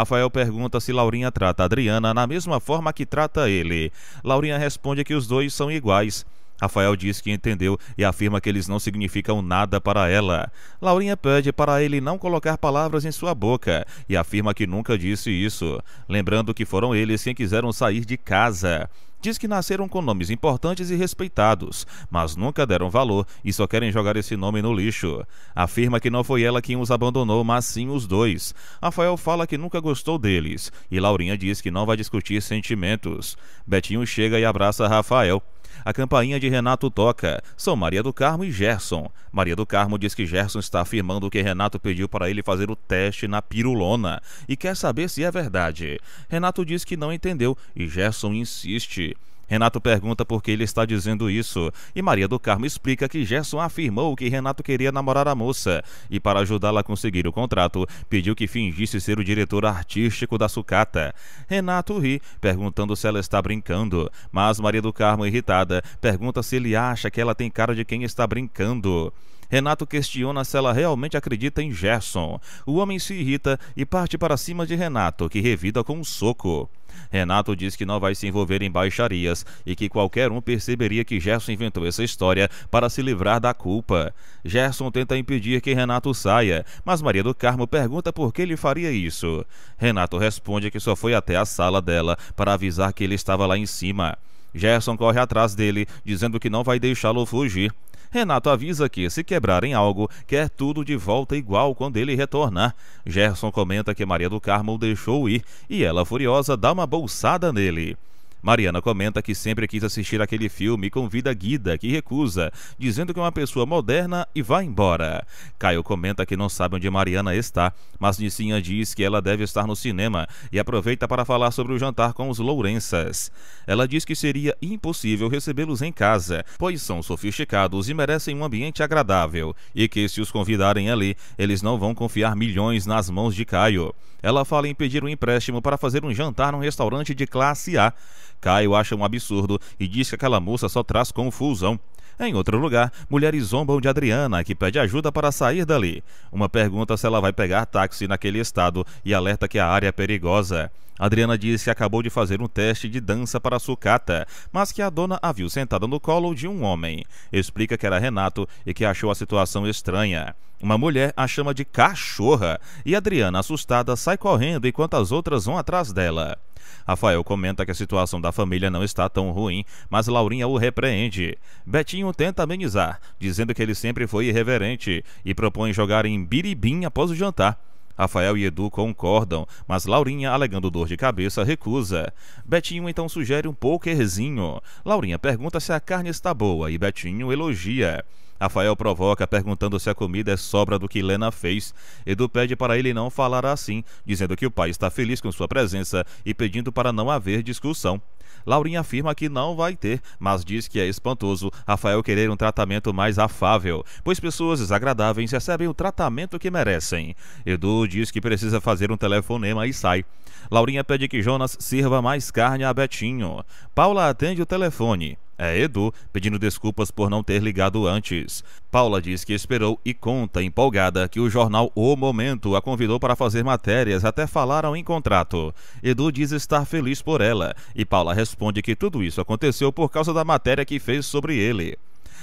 Rafael pergunta se Laurinha trata Adriana na mesma forma que trata ele. Laurinha responde que os dois são iguais. Rafael diz que entendeu e afirma que eles não significam nada para ela. Laurinha pede para ele não colocar palavras em sua boca e afirma que nunca disse isso, lembrando que foram eles quem quiseram sair de casa. Diz que nasceram com nomes importantes e respeitados, mas nunca deram valor e só querem jogar esse nome no lixo. Afirma que não foi ela quem os abandonou, mas sim os dois. Rafael fala que nunca gostou deles e Laurinha diz que não vai discutir sentimentos. Betinho chega e abraça Rafael. A campainha de Renato toca. São Maria do Carmo e Gerson. Maria do Carmo diz que Gerson está afirmando que Renato pediu para ele fazer o teste na pirulona e quer saber se é verdade. Renato diz que não entendeu e Gerson insiste. Renato pergunta por que ele está dizendo isso e Maria do Carmo explica que Gerson afirmou que Renato queria namorar a moça e, para ajudá-la a conseguir o contrato, pediu que fingisse ser o diretor artístico da sucata. Renato ri, perguntando se ela está brincando, mas Maria do Carmo, irritada, pergunta se ele acha que ela tem cara de quem está brincando. Renato questiona se ela realmente acredita em Gerson. O homem se irrita e parte para cima de Renato, que revida com um soco. Renato diz que não vai se envolver em baixarias e que qualquer um perceberia que Gerson inventou essa história para se livrar da culpa. Gerson tenta impedir que Renato saia, mas Maria do Carmo pergunta por que ele faria isso. Renato responde que só foi até a sala dela para avisar que ele estava lá em cima. Gerson corre atrás dele, dizendo que não vai deixá-lo fugir. Renato avisa que, se quebrarem algo, quer tudo de volta igual quando ele retornar. Gerson comenta que Maria do Carmo o deixou ir e ela, furiosa, dá uma bolsada nele. Mariana comenta que sempre quis assistir aquele filme e convida Guida, que recusa, dizendo que é uma pessoa moderna e vai embora. Caio comenta que não sabe onde Mariana está, mas Nicinha diz que ela deve estar no cinema e aproveita para falar sobre o jantar com os Lourenças. Ela diz que seria impossível recebê-los em casa, pois são sofisticados e merecem um ambiente agradável, e que se os convidarem ali, eles não vão confiar milhões nas mãos de Caio. Ela fala em pedir um empréstimo para fazer um jantar num restaurante de classe A. Caio acha um absurdo e diz que aquela moça só traz confusão. Em outro lugar, mulheres zombam de Adriana, que pede ajuda para sair dali. Uma pergunta se ela vai pegar táxi naquele estado e alerta que a área é perigosa. Adriana diz que acabou de fazer um teste de dança para a sucata, mas que a dona a viu sentada no colo de um homem. Explica que era Renato e que achou a situação estranha. Uma mulher a chama de cachorra e Adriana, assustada, sai correndo enquanto as outras vão atrás dela. Rafael comenta que a situação da família não está tão ruim, mas Laurinha o repreende. Betinho tenta amenizar, dizendo que ele sempre foi irreverente e propõe jogar em biribim após o jantar. Rafael e Edu concordam, mas Laurinha, alegando dor de cabeça, recusa. Betinho então sugere um pokerzinho. Laurinha pergunta se a carne está boa e Betinho elogia. Rafael provoca, perguntando se a comida é sobra do que Lena fez. Edu pede para ele não falar assim, dizendo que o pai está feliz com sua presença e pedindo para não haver discussão. Laurinha afirma que não vai ter, mas diz que é espantoso Rafael querer um tratamento mais afável, pois pessoas desagradáveis recebem o tratamento que merecem. Edu diz que precisa fazer um telefonema e sai. Laurinha pede que Jonas sirva mais carne a Betinho. Paula atende o telefone. É Edu, pedindo desculpas por não ter ligado antes. Paula diz que esperou e conta, empolgada, que o jornal O Momento a convidou para fazer matérias, até falaram em contrato. Edu diz estar feliz por ela, e Paula responde que tudo isso aconteceu por causa da matéria que fez sobre ele.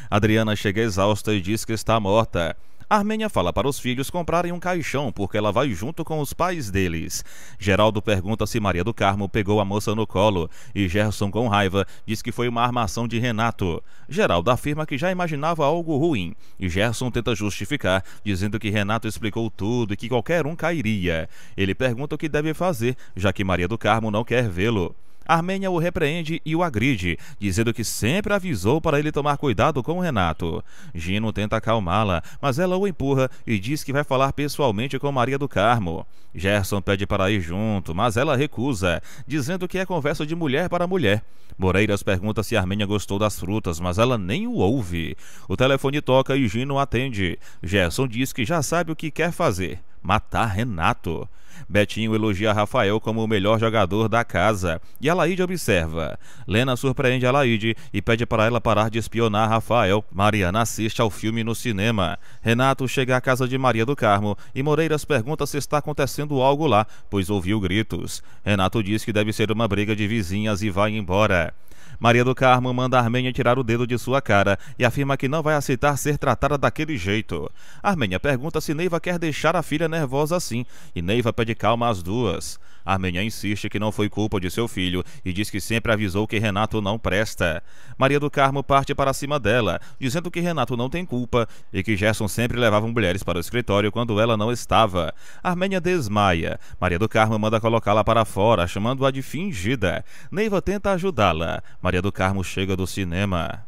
Adriana chega exausta e diz que está morta. Armênia fala para os filhos comprarem um caixão porque ela vai junto com os pais deles. Geraldo pergunta se Maria do Carmo pegou a moça no colo e Gerson, com raiva, diz que foi uma armação de Renato. Geraldo afirma que já imaginava algo ruim e Gerson tenta justificar, dizendo que Renato explicou tudo e que qualquer um cairia. Ele pergunta o que deve fazer, já que Maria do Carmo não quer vê-lo. Armênia o repreende e o agride, dizendo que sempre avisou para ele tomar cuidado com o Renato. Gino tenta acalmá-la, mas ela o empurra e diz que vai falar pessoalmente com Maria do Carmo. Gerson pede para ir junto, mas ela recusa, dizendo que é conversa de mulher para mulher. Moreiras pergunta se Armênia gostou das frutas, mas ela nem o ouve. O telefone toca e Gino atende. Gerson diz que já sabe o que quer fazer, matar Renato. Betinho elogia Rafael como o melhor jogador da casa e Alaide observa. Lena surpreende Alaide e pede para ela parar de espionar Rafael. Mariana assiste ao filme no cinema. Renato chega à casa de Maria do Carmo e Moreiras pergunta se está acontecendo algo lá, pois ouviu gritos. Renato diz que deve ser uma briga de vizinhas e vai embora. Maria do Carmo manda Armênia tirar o dedo de sua cara e afirma que não vai aceitar ser tratada daquele jeito. Armênia pergunta se Neiva quer deixar a filha nervosa assim, e Neiva pede calma às duas. Armênia insiste que não foi culpa de seu filho e diz que sempre avisou que Renato não presta. Maria do Carmo parte para cima dela, dizendo que Renato não tem culpa e que Gerson sempre levava mulheres para o escritório quando ela não estava. Armênia desmaia. Maria do Carmo manda colocá-la para fora, chamando-a de fingida. Neiva tenta ajudá-la. Maria do Carmo chega do cinema.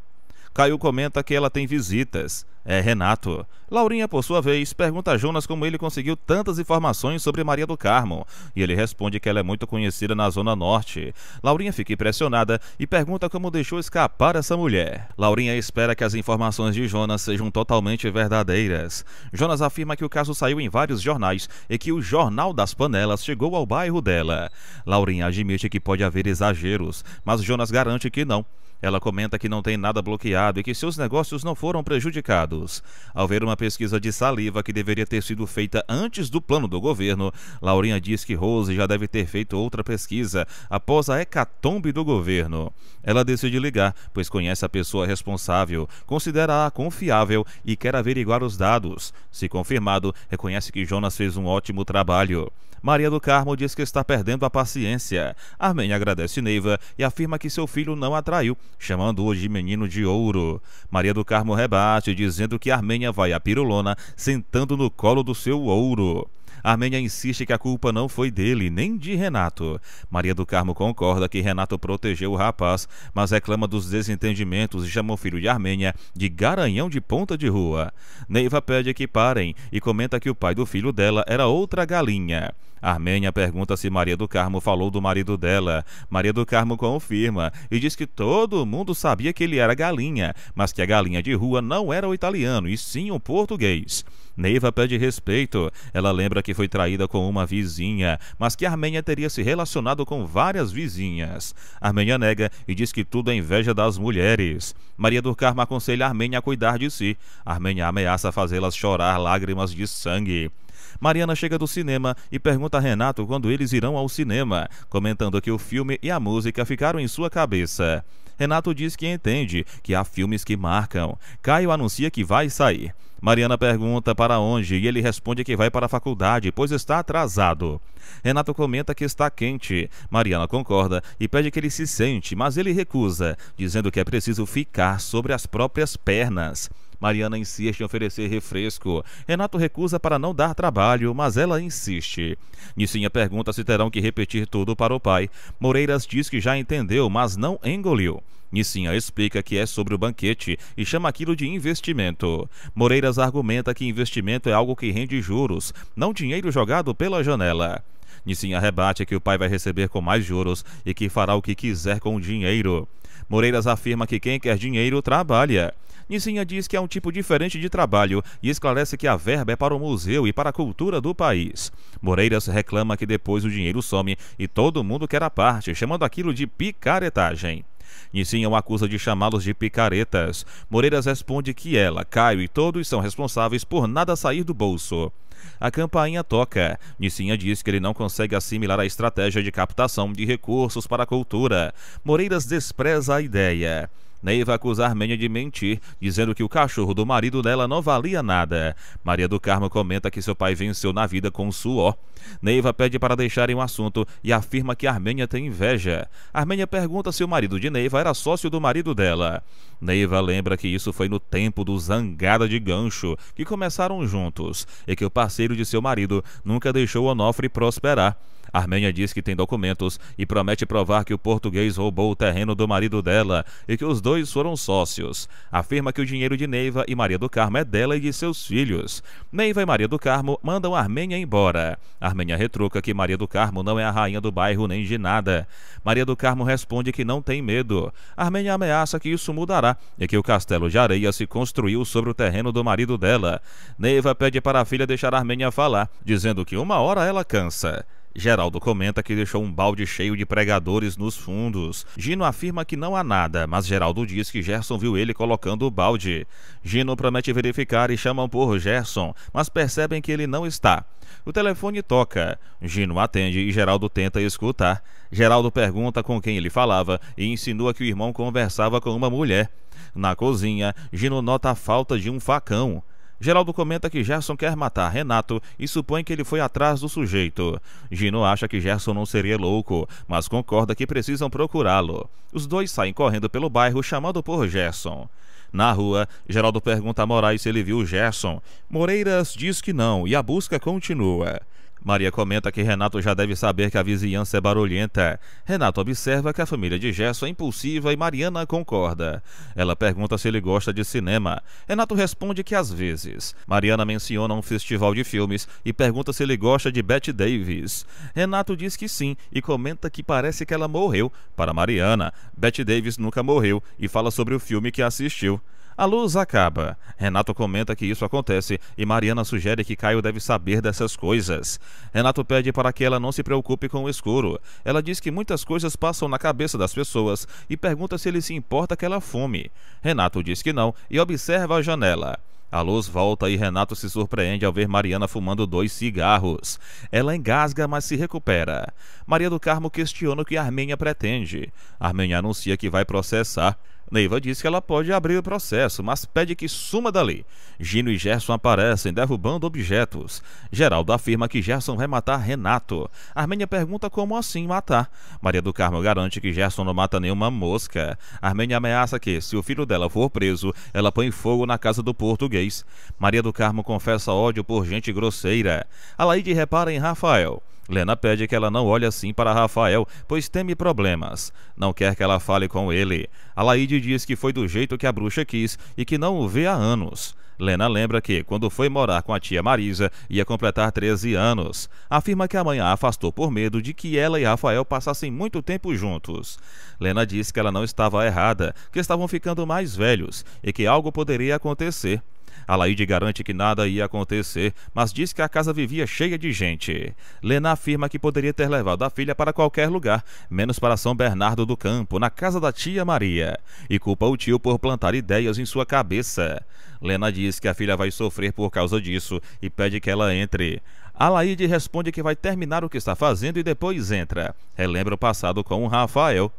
Caio comenta que ela tem visitas. É Renato. Laurinha, por sua vez, pergunta a Jonas como ele conseguiu tantas informações sobre Maria do Carmo, e ele responde que ela é muito conhecida na Zona Norte. Laurinha fica impressionada e pergunta como deixou escapar essa mulher. Laurinha espera que as informações de Jonas sejam totalmente verdadeiras. Jonas afirma que o caso saiu em vários jornais e que o Jornal das Panelas chegou ao bairro dela. Laurinha admite que pode haver exageros, mas Jonas garante que não. Ela comenta que não tem nada bloqueado e que seus negócios não foram prejudicados. Ao ver uma pesquisa de saliva que deveria ter sido feita antes do plano do governo, Laurinha diz que Rose já deve ter feito outra pesquisa após a hecatombe do governo. Ela decide ligar, pois conhece a pessoa responsável, considera-a confiável e quer averiguar os dados. Se confirmado, reconhece que Jonas fez um ótimo trabalho. Maria do Carmo diz que está perdendo a paciência. Armênia agradece Neiva e afirma que seu filho não a traiu, chamando-o de menino de ouro. Maria do Carmo rebate, dizendo que Armênia vai à pirulona, sentando no colo do seu ouro. Armênia insiste que a culpa não foi dele, nem de Renato. Maria do Carmo concorda que Renato protegeu o rapaz, mas reclama dos desentendimentos e chama o filho de Armênia de garanhão de ponta de rua. Neiva pede que parem e comenta que o pai do filho dela era outra galinha. Armênia pergunta se Maria do Carmo falou do marido dela. Maria do Carmo confirma e diz que todo mundo sabia que ele era galinha, mas que a galinha de rua não era o italiano, e sim o português. Neiva pede respeito. Ela lembra que foi traída com uma vizinha, mas que Armênia teria se relacionado com várias vizinhas. Armênia nega e diz que tudo é inveja das mulheres. Maria do Carmo aconselha Armênia a cuidar de si. Armênia ameaça fazê-las chorar lágrimas de sangue. Mariana chega do cinema e pergunta a Renato quando eles irão ao cinema, comentando que o filme e a música ficaram em sua cabeça. Renato diz que entende que há filmes que marcam. Caio anuncia que vai sair. Mariana pergunta para onde e ele responde que vai para a faculdade, pois está atrasado. Renato comenta que está quente. Mariana concorda e pede que ele se sente, mas ele recusa, dizendo que é preciso ficar sobre as próprias pernas. Mariana insiste em oferecer refresco. Renato recusa para não dar trabalho, mas ela insiste. Nicinha pergunta se terão que repetir tudo para o pai. Moreiras diz que já entendeu, mas não engoliu. Nicinha explica que é sobre o banquete e chama aquilo de investimento. Moreiras argumenta que investimento é algo que rende juros, não dinheiro jogado pela janela. Nicinha rebate que o pai vai receber com mais juros e que fará o que quiser com o dinheiro. Moreiras afirma que quem quer dinheiro trabalha. Nicinha diz que é um tipo diferente de trabalho e esclarece que a verba é para o museu e para a cultura do país. Moreiras reclama que depois o dinheiro some e todo mundo quer a parte, chamando aquilo de picaretagem. Nicinha o acusa de chamá-los de picaretas. Moreiras responde que ela, Caio e todos são responsáveis por nada sair do bolso. A campainha toca. Nicinha diz que ele não consegue assimilar a estratégia de captação de recursos para a cultura. Moreiras despreza a ideia. Neiva acusa Armênia de mentir, dizendo que o cachorro do marido dela não valia nada. Maria do Carmo comenta que seu pai venceu na vida com suor. Neiva pede para deixarem o assunto e afirma que Armênia tem inveja. Armênia pergunta se o marido de Neiva era sócio do marido dela. Neiva lembra que isso foi no tempo do Zangada de Gancho, que começaram juntos, e que o parceiro de seu marido nunca deixou Onofre prosperar. Armênia diz que tem documentos e promete provar que o português roubou o terreno do marido dela e que os dois foram sócios. Afirma que o dinheiro de Neiva e Maria do Carmo é dela e de seus filhos. Neiva e Maria do Carmo mandam Armênia embora. Armênia retruca que Maria do Carmo não é a rainha do bairro nem de nada. Maria do Carmo responde que não tem medo. Armênia ameaça que isso mudará e que o castelo de areia se construiu sobre o terreno do marido dela. Neiva pede para a filha deixar Armênia falar, dizendo que uma hora ela cansa. Geraldo comenta que deixou um balde cheio de pregadores nos fundos. Gino afirma que não há nada, mas Geraldo diz que Gerson viu ele colocando o balde. Gino promete verificar e chamam por Gerson, mas percebem que ele não está. O telefone toca. Gino atende e Geraldo tenta escutar. Geraldo pergunta com quem ele falava e insinua que o irmão conversava com uma mulher. Na cozinha, Gino nota a falta de um facão. Geraldo comenta que Gerson quer matar Renato e supõe que ele foi atrás do sujeito. Gino acha que Gerson não seria louco, mas concorda que precisam procurá-lo. Os dois saem correndo pelo bairro chamando por Gerson. Na rua, Geraldo pergunta a Moraes se ele viu Gerson. Moreiras diz que não e a busca continua. Maria comenta que Renato já deve saber que a vizinhança é barulhenta. Renato observa que a família de Gerson é impulsiva e Mariana concorda. Ela pergunta se ele gosta de cinema. Renato responde que às vezes. Mariana menciona um festival de filmes e pergunta se ele gosta de Bette Davis. Renato diz que sim e comenta que parece que ela morreu. Para Mariana, Bette Davis nunca morreu e fala sobre o filme que assistiu. A luz acaba. Renato comenta que isso acontece e Mariana sugere que Caio deve saber dessas coisas. Renato pede para que ela não se preocupe com o escuro. Ela diz que muitas coisas passam na cabeça das pessoas e pergunta se ele se importa que ela fume. Renato diz que não e observa a janela. A luz volta e Renato se surpreende ao ver Mariana fumando 2 cigarros. Ela engasga, mas se recupera. Maria do Carmo questiona o que Armênia pretende. Armênia anuncia que vai processar. Neiva diz que ela pode abrir o processo, mas pede que suma dali. Gino e Gerson aparecem, derrubando objetos. Geraldo afirma que Gerson vai matar Renato. Armênia pergunta como assim matar. Maria do Carmo garante que Gerson não mata nenhuma mosca. Armênia ameaça que, se o filho dela for preso, ela põe fogo na casa do português. Maria do Carmo confessa ódio por gente grosseira. Alaide repara em Rafael. Lena pede que ela não olhe assim para Rafael, pois teme problemas. Não quer que ela fale com ele. Alaide diz que foi do jeito que a bruxa quis e que não o vê há anos. Lena lembra que, quando foi morar com a tia Marisa, ia completar 13 anos. Afirma que a mãe a afastou por medo de que ela e Rafael passassem muito tempo juntos. Lena diz que ela não estava errada, que estavam ficando mais velhos e que algo poderia acontecer. Alaide garante que nada ia acontecer, mas diz que a casa vivia cheia de gente. Lena afirma que poderia ter levado a filha para qualquer lugar, menos para São Bernardo do Campo, na casa da tia Maria, e culpa o tio por plantar ideias em sua cabeça. Lena diz que a filha vai sofrer por causa disso e pede que ela entre. Alaide responde que vai terminar o que está fazendo e depois entra. Relembra o passado com o Rafael.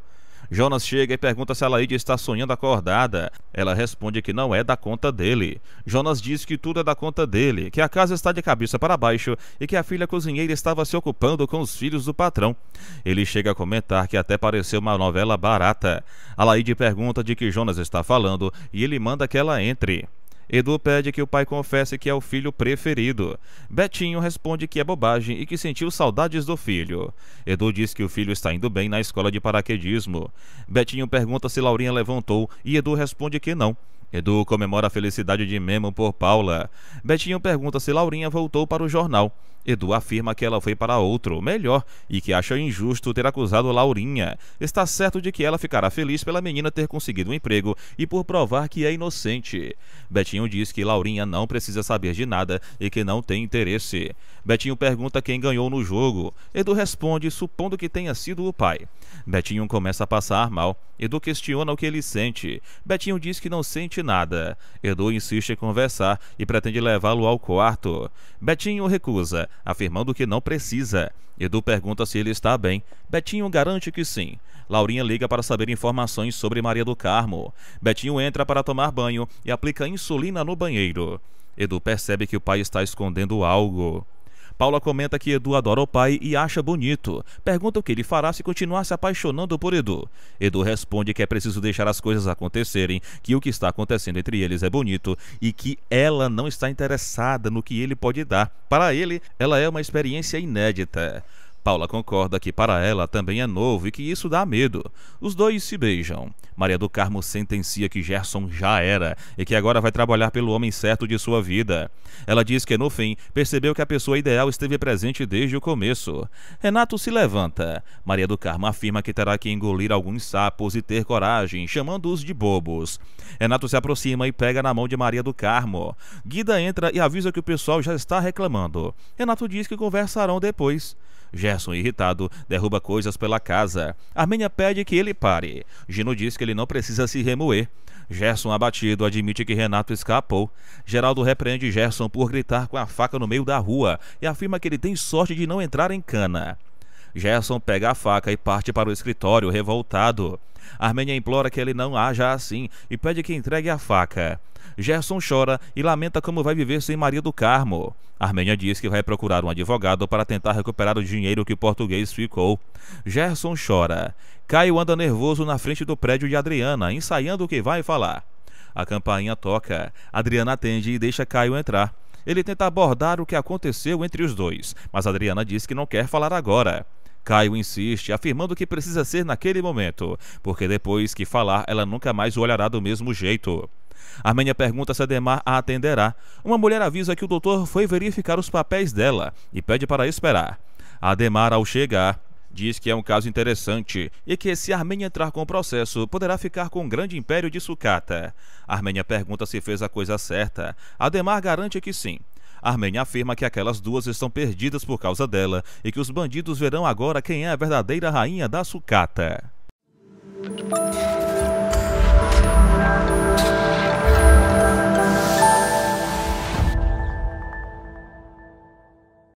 Jonas chega e pergunta se Alaide está sonhando acordada. Ela responde que não é da conta dele. Jonas diz que tudo é da conta dele, que a casa está de cabeça para baixo e que a filha cozinheira estava se ocupando com os filhos do patrão. Ele chega a comentar que até pareceu uma novela barata. Alaide pergunta de que Jonas está falando e ele manda que ela entre. Edu pede que o pai confesse que é o filho preferido. Betinho responde que é bobagem e que sentiu saudades do filho. Edu diz que o filho está indo bem na escola de paraquedismo. Betinho pergunta se Laurinha levantou e Edu responde que não. Edu comemora a felicidade de Memo por Paula. Betinho pergunta se Laurinha voltou para o jornal. Edu afirma que ela foi para outro, melhor, e que acha injusto ter acusado Laurinha. Está certo de que ela ficará feliz pela menina ter conseguido um emprego e por provar que é inocente. Betinho diz que Laurinha não precisa saber de nada e que não tem interesse. Betinho pergunta quem ganhou no jogo. Edu responde, supondo que tenha sido o pai. Betinho começa a passar mal. Edu questiona o que ele sente. Betinho diz que não sente nada. Edu insiste em conversar e pretende levá-lo ao quarto. Betinho recusa, afirmando que não precisa. Edu pergunta se ele está bem. Betinho garante que sim. Laurinha liga para saber informações sobre Maria do Carmo. Betinho entra para tomar banho e aplica insulina no banheiro. Edu percebe que o pai está escondendo algo. Paula comenta que Edu adora o pai e acha bonito. Pergunta o que ele fará se continuar se apaixonando por Edu. Edu responde que é preciso deixar as coisas acontecerem, que o que está acontecendo entre eles é bonito e que ela não está interessada no que ele pode dar. Para ele, ela é uma experiência inédita. Paula concorda que para ela também é novo e que isso dá medo. Os dois se beijam. Maria do Carmo sentencia que Gerson já era e que agora vai trabalhar pelo homem certo de sua vida. Ela diz que no fim percebeu que a pessoa ideal esteve presente desde o começo. Renato se levanta. Maria do Carmo afirma que terá que engolir alguns sapos e ter coragem, chamando-os de bobos. Renato se aproxima e pega na mão de Maria do Carmo. Guida entra e avisa que o pessoal já está reclamando. Renato diz que conversarão depois. Gerson, irritado, derruba coisas pela casa. Armênia pede que ele pare. Gino diz que ele não precisa se remoer. Gerson, abatido, admite que Renato escapou. Geraldo repreende Gerson por gritar com a faca no meio da rua e afirma que ele tem sorte de não entrar em cana. Gerson pega a faca e parte para o escritório, revoltado. Armênia implora que ele não haja assim e pede que entregue a faca. Gerson chora e lamenta como vai viver sem Maria do Carmo. Armênia diz que vai procurar um advogado para tentar recuperar o dinheiro que o português ficou. Gerson chora. Caio anda nervoso na frente do prédio de Adriana, ensaiando o que vai falar. A campainha toca. Adriana atende e deixa Caio entrar. Ele tenta abordar o que aconteceu entre os dois, mas Adriana diz que não quer falar agora. Caio insiste, afirmando que precisa ser naquele momento, porque depois que falar, ela nunca mais o olhará do mesmo jeito. Armênia pergunta se Ademar a atenderá. Uma mulher avisa que o doutor foi verificar os papéis dela e pede para esperar. Ademar, ao chegar, diz que é um caso interessante e que, se Armênia entrar com o processo, poderá ficar com o grande império de sucata. Armênia pergunta se fez a coisa certa. Ademar garante que sim. Armênia afirma que aquelas duas estão perdidas por causa dela e que os bandidos verão agora quem é a verdadeira rainha da sucata.